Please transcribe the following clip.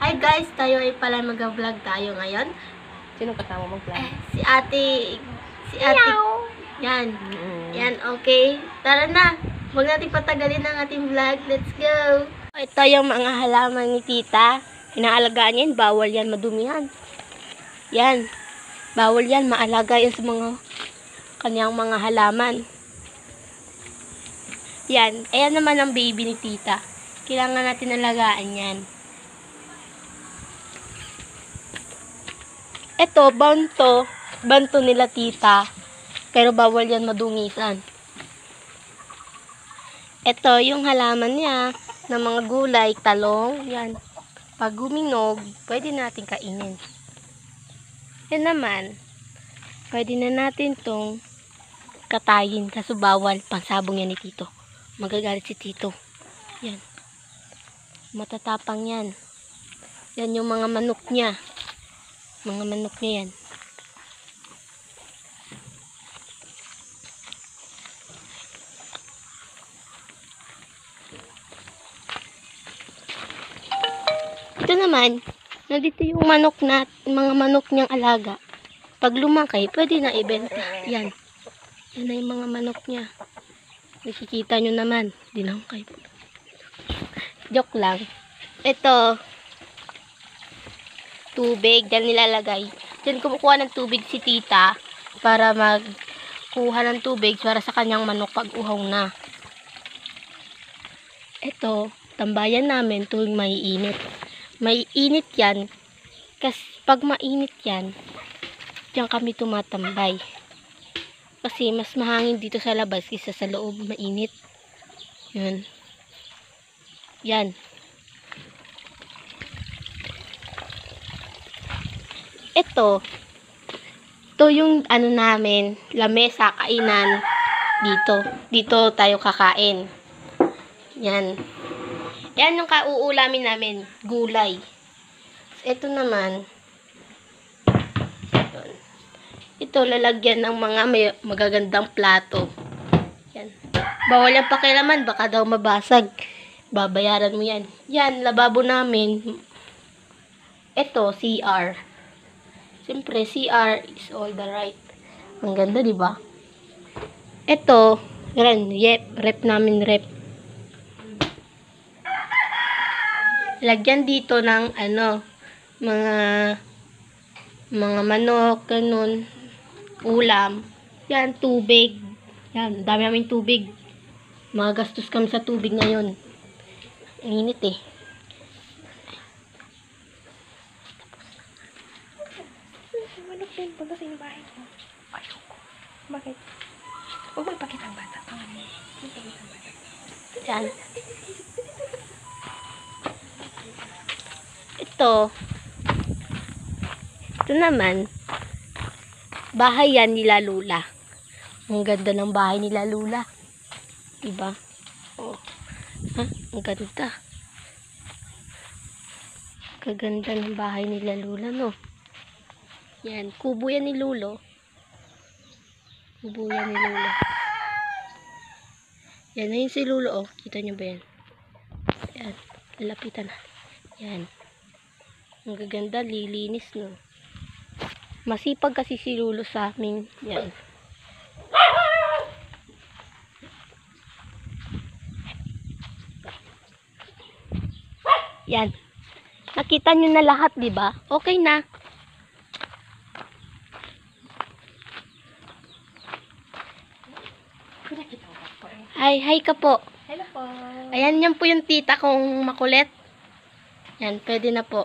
Hi guys, tayo ay pala mag-vlog tayo ngayon. Sino kasama mag-vlog? Si ate, yan, yan, okay. Tara na, huwag natin patagalin ang ating vlog. Let's go! Ito yung mga halaman ni tita. Inaalagaan yan, bawal yan madumihan. Yan, bawal yan, maalaga yan sa mga kanyang mga halaman. Yan, ayan naman ang baby ni tita. Kailangan natin alagaan yan. Ito, banto nila tita. Pero bawal yan madungisan. Ito, yung halaman niya ng mga gulay, talong, yan. Pag guminog, pwede natin kainin. Yan naman, pwede na natin tong katayin. Kaso bawal, pansabong yan ni tito. Magagalit si tito. Yan. Matatapang yan. Yan yung mga manok niya. Mga manok niya yan. Ito naman, nandito yung manok mga manok niyang alaga. Pag lumaki, pwede na ibenta. Yan. Yan na yung mga manok niya. Nakikita nyo naman. Dinangkay. Joke lang. Ito, tubig, dyan nilalagay. Dyan kumukuha ng tubig si tita para magkuha ng tubig para sa kanyang manok pag uhaw na. Ito, tambayan namin tuwing maiinit. Maiinit yan kasi pag mainit yan, dyan kami tumatambay. Kasi mas mahangin dito sa labas kaysa sa loob mainit. Yan. Yan. Ito yung ano namin, lamesa, kainan dito. Dito tayo kakain. Yan. Yan yung kauulamin namin, gulay. Ito naman, ito lalagyan ng mga magagandang plato. Yan. Bawal yung pakialaman, baka daw mabasag. Babayaran mo yan. Yan, lababo namin. Ito, CR. Siyempre, CR is all the right. Ang ganda, di ba? Ito, rep namin, rep. Lagyan dito ng, mga manok, ganun, ulam. Yan, tubig. Yan, dami namin tubig. Magastos kami sa tubig ngayon. Ang init eh. Manok din, punta sa inyong bahay ko. Ayoko. Bakit? Huwag mo ipakita ang bata. Yan. Ito naman, bahay yan nila Lula. Ang ganda ng bahay nila Lula. Diba? Oh. Ha? Ang ganda. Kaganda ng bahay nila Lula, no? Yan. Kubo yan ni Lulo. Kubo yan ni Lulo. Yan na yun si Lulo, oh. Kita nyo ba yan? Yan. Lalapitan na. Yan. Ang gaganda, lilinis, no? Masipag kasi si Lulo sa amin. Yan. Yan. Nakita nyo na lahat, di ba? Okay na. Hi ka po. Hello po. Ayan, yan po yung tita kong makulit. Yan, pwede na po.